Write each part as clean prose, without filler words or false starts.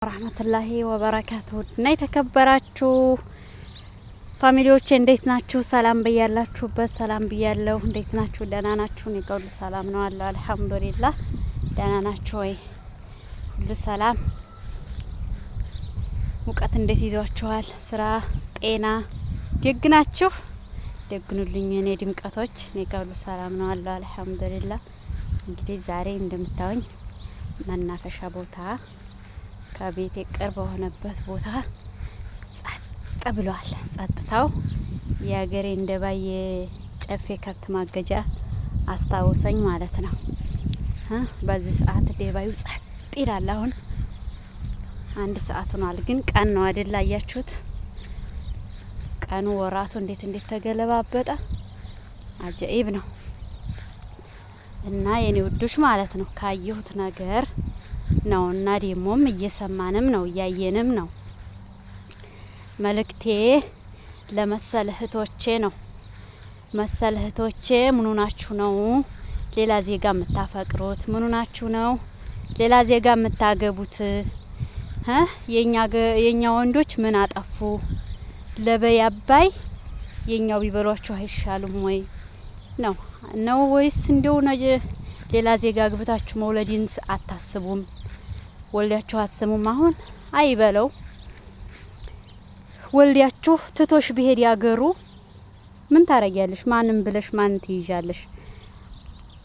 ወራህመቱላሂ ወበረካቱ እና የተከበራችሁ ፋሚሊዎች እንዴት ናችሁ? ሰላም በያላችሁበት ሰላም ብያለሁ። እንዴት ናችሁ? ደህና ናችሁ? እኔ ጋር ሁሉ ሰላም ነው አለ አልሐምዱሊላህ። ደህና ናችሁ ወይ? ሁሉ ሰላም። ሙቀት እንዴት ይዟችኋል? ስራ፣ ጤና ደግ ናችሁ? ደግኑልኝ እኔ ድምቀቶች። እኔ ጋር ሁሉ ሰላም ነው አለ አልሐምዱሊላህ። እንግዲህ ዛሬ እንደምታዩኝ መናፈሻ ቦታ ከቤቴ ቅርብ በሆነበት ቦታ ጸጥ ብሏል። ጸጥታው የሀገሬ እንደባየ ጨፌ ከብት ማገጃ አስታውሰኝ ማለት ነው። በዚህ ሰዓት ደባዩ ጸጥ ይላል። አሁን 1 ሰዓት ሆኗል፣ ግን ቀን ነው አይደል? አያችሁት? ቀኑ ወራቱ እንዴት ተገለባበጠ። አጀኢብ ነው። እና የኔ ውዶች ማለት ነው ካየሁት ነገር ነው እና ደሞም እየሰማንም ነው እያየንም ነው። መልእክቴ ለመሰል እህቶቼ ነው። መሰል እህቶቼ ምኑ ናችሁ ነው ሌላ ዜጋ የምታፈቅሩት? ምኑ ናችሁ ነው ሌላ ዜጋ የምታገቡት? የኛ ወንዶች ምን አጠፉ? ለበይ አባይ የኛው ቢበሏችሁ አይሻሉም ወይ ነው ወይስ እንደው ሌላ ዜጋ አግብታችሁ መውለድን አታስቡም? ወልዳችሁ አትሰሙም? አሁን አይበለው ወልዳችሁ ትቶሽ ቢሄድ ያገሩ ምን ታረጊያለሽ? ማንም ብለሽ ማን ትይዣለሽ?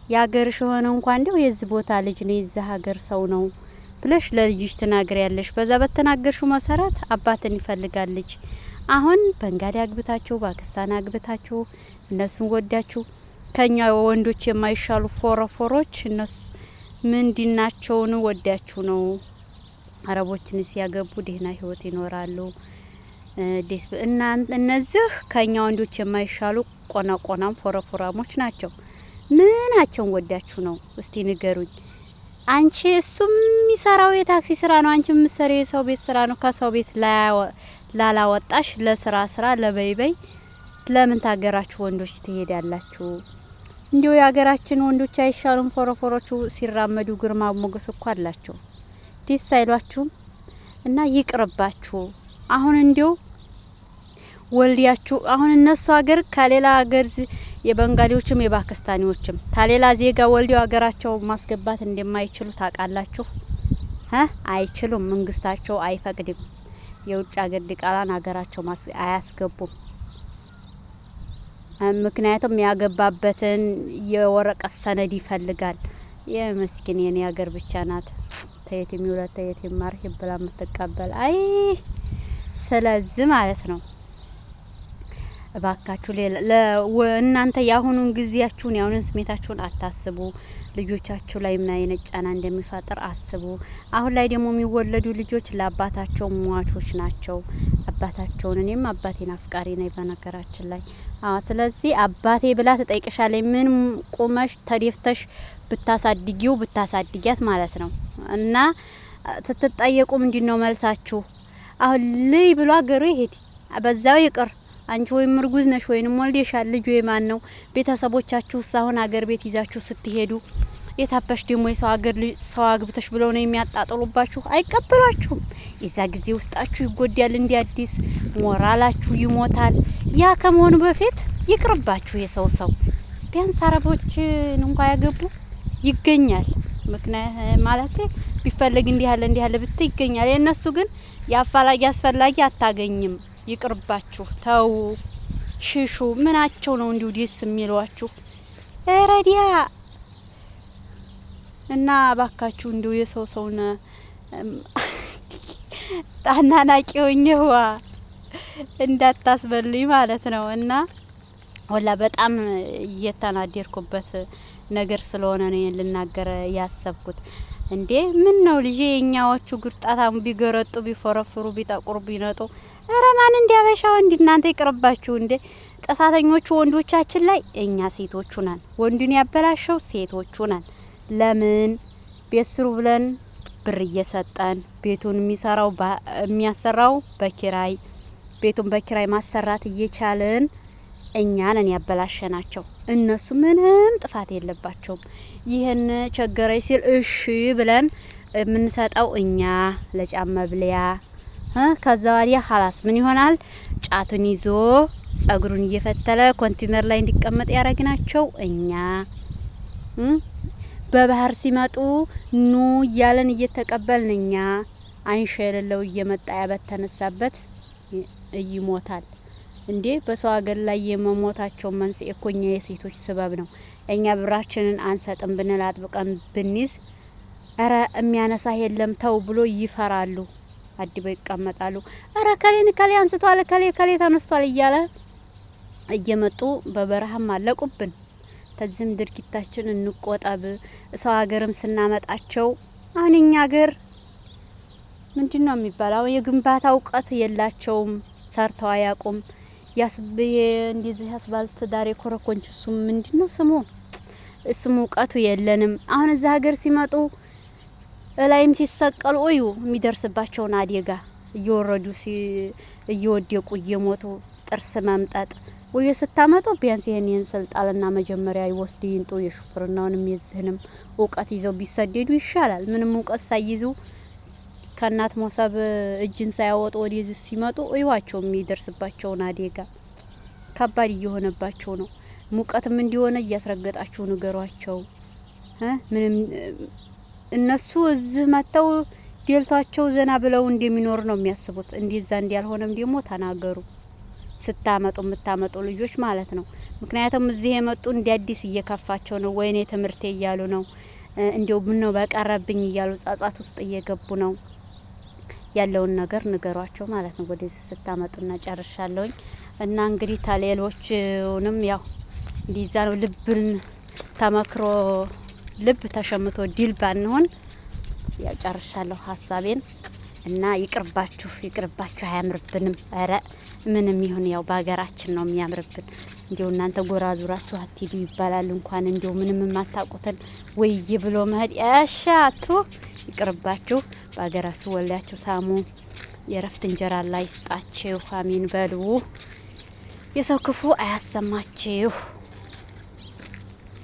ያገርሽ ሆነ እንኳን እንደው የዚህ ቦታ ልጅ ነው የዚህ ሀገር ሰው ነው ብለሽ ለልጅሽ ትናገሪያለሽ። በዛ በተናገርሽው መሰረት አባትን ይፈልጋል ልጅ። አሁን በእንጋዲ አግብታችሁ ፓኪስታን አግብታችሁ እነሱን ወዳችሁ ከኛ ወንዶች የማይሻሉ ፎረፎሮች እነሱ ምንድናቸውን ወዳችሁ ነው? አረቦችን ሲያገቡ ደህና ህይወት ይኖራሉ። እና እነዚህ ከኛ ወንዶች የማይሻሉ ቆናቆናም ፎረፎራሞች ናቸው። ምናቸውን ወዳችሁ ነው? እስቲ ንገሩኝ። አንቺ እሱም የሚሰራው የታክሲ ስራ ነው፣ አንቺ የምትሰሪው የሰው ቤት ስራ ነው። ከሰው ቤት ላላወጣሽ ለስራ ለበይበይ ለምን ታገራችሁ ወንዶች ትሄዳላችሁ? እንዲው የሀገራችን ወንዶች አይሻሉም? ፎረፎሮቹ ሲራመዱ ግርማ ሞገስ እኮ አላቸው። ደስ አይሏችሁም? እና ይቅርባችሁ። አሁን እንዲው ወልዲያችሁ አሁን እነሱ ሀገር ከሌላ ሀገር የበንጋሊዎችም የፓኪስታኒዎችም ታሌላ ዜጋ ወልዲው ሀገራቸው ማስገባት እንደማይችሉ ታውቃላችሁ? አይችሉም። መንግስታቸው አይፈቅድም። የውጭ ሀገር ዲቃላን ሀገራቸው አያስገቡም። ምክንያቱም ያገባበትን የወረቀት ሰነድ ይፈልጋል። የመስኪን የኔ ሀገር ብቻ ናት ተየትም ይውለት ተየትም ማርህ ብላ የምትቀበል። አይ ስለዚህ ማለት ነው እባካችሁ እናንተ ያሁኑን ጊዜያችሁን ያሁኑን ስሜታችሁን አታስቡ። ልጆቻችሁ ላይ ምን አይነት ጫና እንደሚፈጥር አስቡ። አሁን ላይ ደግሞ የሚወለዱ ልጆች ለአባታቸው ሟቾች ናቸው። አባታቸውን እኔም አባቴን አፍቃሪ ነኝ በነገራችን ላይ። ስለዚህ አባቴ ብላ ትጠይቅሻለች። ምን ቁመሽ ተደፍተሽ ብታሳድጊያት ማለት ነው። እና ስትጠየቁ ምንድነው መልሳችሁ? አሁን ልይ ብሎ አገሩ ይሄድ በዛው ይቅር። አንቺ ወይም እርጉዝ ነሽ ወይንም ወልደሻል። ልጁ የማን ነው? ቤተሰቦቻችሁ ሳይሆን አገር ቤት ይዛችሁ ስትሄዱ የታበሽ ደግሞ የሰው ሀገር ሰው አግብተሽ ብለው ነው የሚያጣጥሉባችሁ። አይቀበሏችሁም። የዛ ጊዜ ውስጣችሁ ይጎዳል። እንዲ አዲስ ሞራላችሁ ይሞታል። ያ ከመሆኑ በፊት ይቅርባችሁ። የሰው ቢያንስ አረቦችን እንኳን ያገቡ ይገኛል። ምክንያት ማለት ቢፈልግ እንዲህ ያለ ብት ይገኛል። የነሱ ግን ያፋላጊ አስፈላጊ አታገኝም። ይቅርባችሁ። ተው ሽሹ። ምናቸው ነው እንዲው ደስ የሚሏችሁ? ረዲያ እና ባካችሁ እንዲው የሰውነ ታናናቂውኝዋ እንዳታስበልኝ ማለት ነው። እና ወላ በጣም እየተናደርኩበት ነገር ስለሆነ ነው ልናገር ያሰብኩት። እንዴ ምን ነው ልጄ የኛዎቹ ግርጣታም ቢገረጡ ቢፎረፍሩ ቢጠቁሩ ቢነጡ አረ ማን እንዲያበሻው እናንተ ይቅርባችሁ። እንዴ ጥፋተኞቹ ወንዶቻችን ላይ እኛ ሴቶቹ ነን። ወንዱን ያበላሸው ሴቶቹ ነን። ለምን ቤት ስሩ ብለን ብር እየሰጠን ቤቱን የሚያሰራው በኪራይ ቤቱን በኪራይ ማሰራት እየቻለን እኛ ነን ያበላሸናቸው። እነሱ ምንም ጥፋት የለባቸውም። ይሄን ቸገረኝ ሲል እሺ ብለን የምንሰጠው እኛ ለጫማ ብለያ ከዛ ወዲያ ሀላስ ምን ይሆናል? ጫቱን ይዞ ጸጉሩን እየፈተለ ኮንቴነር ላይ እንዲቀመጥ ያረግናቸው እኛ። በባህር ሲመጡ ኑ እያለን እየተቀበልን እኛ። አንሸ የሌለው እየመጣ ያበተነሳበት ይሞታል እንዴ! በሰው ሀገር ላይ የመሞታቸው መንስኤ እኮ እኛ የሴቶች ሰበብ ነው። እኛ ብራችንን አንሰጥም ብንል አጥብቀን ብንይዝ አረ የሚያነሳ የለም ተው ብሎ ይፈራሉ። አድበው ይቀመጣሉ። አረ ከሌ አንስቷል ከሌ ተነስቷል እያለ እየመጡ በበረሃም አለቁብን። ተዝም ድርጊታችን እንቆጠብ። ሰው ሀገርም ስናመጣቸው አሁን እኛ ሀገር ምንድነው የሚባለው? የግንባታ እውቀት የላቸውም፣ ሰርተው አያውቁም። እንደዚህ አስፋልት ዳር የኮረኮንች እሱ ምንድነው ስሙ እውቀቱ የለንም። አሁን እዛ ሀገር ሲመጡ እላይም ሲሰቀሉ እዩ የሚደርስባቸውን አደጋ እየወረዱ እየወደቁ እየሞቱ ጥርስ መምጠጥ ወይ ስታመጡ ቢያንስ ይሄን ስልጣንና መጀመሪያ ይወስዱ ይንጡ የሹፍርናውንም የዝህንም እውቀት ይዘው ቢሰደዱ ይሻላል። ምንም እውቀት ሳይይዙ ከናት ሞሰብ እጅን ሳያወጡ ወደዚህ ሲመጡ እዩዋቸው የሚደርስባቸውን አደጋ ከባድ እየሆነባቸው ነው። ሙቀትም እንዲሆነ እያስረገጣቸው ንገሯቸው። ምንም እነሱ እዚህ መተው ዴልቷቸው ዘና ብለው እንደሚኖር ነው የሚያስቡት። እንደዛ እንዲያልሆነም ደግሞ ተናገሩ። ስታመጡ የምታመጡ ልጆች ማለት ነው። ምክንያቱም እዚህ የመጡ እንደ አዲስ እየከፋቸው ነው። ወይኔ ትምህርቴ እያሉ ነው። እንዲው ምን ነው በቀረብኝ እያሉ ጻጻት ውስጥ እየገቡ ነው። ያለውን ነገር ንገሯቸው ማለት ነው። ወደዚህ ስታመጡና ጨርሻለሁኝ። እና እንግዲህ ታሌሎችንም ያው እንዲዛ ነው። ልብን ተመክሮ ልብ ተሸምቶ ዲል ባንሆን ያው ጨርሻለሁ ሀሳቤን። እና ይቅርባችሁ አያምርብንም። አረ ምንም ይሁን ያው በሀገራችን ነው የሚያምርብን። እንዲው እናንተ ጎራ ዙራችሁ አትሂዱ ይባላል። እንኳን እንዲው ምንም የማታውቁትን ወይ ብሎ መሄድ ያሻቱ። ይቅርባችሁ። በሀገራችሁ ወልዳችሁ ሳሙ። የረፍት እንጀራ ላይ ይስጣችሁ። አሚን በሉ። የሰው ክፉ አያሰማችሁ።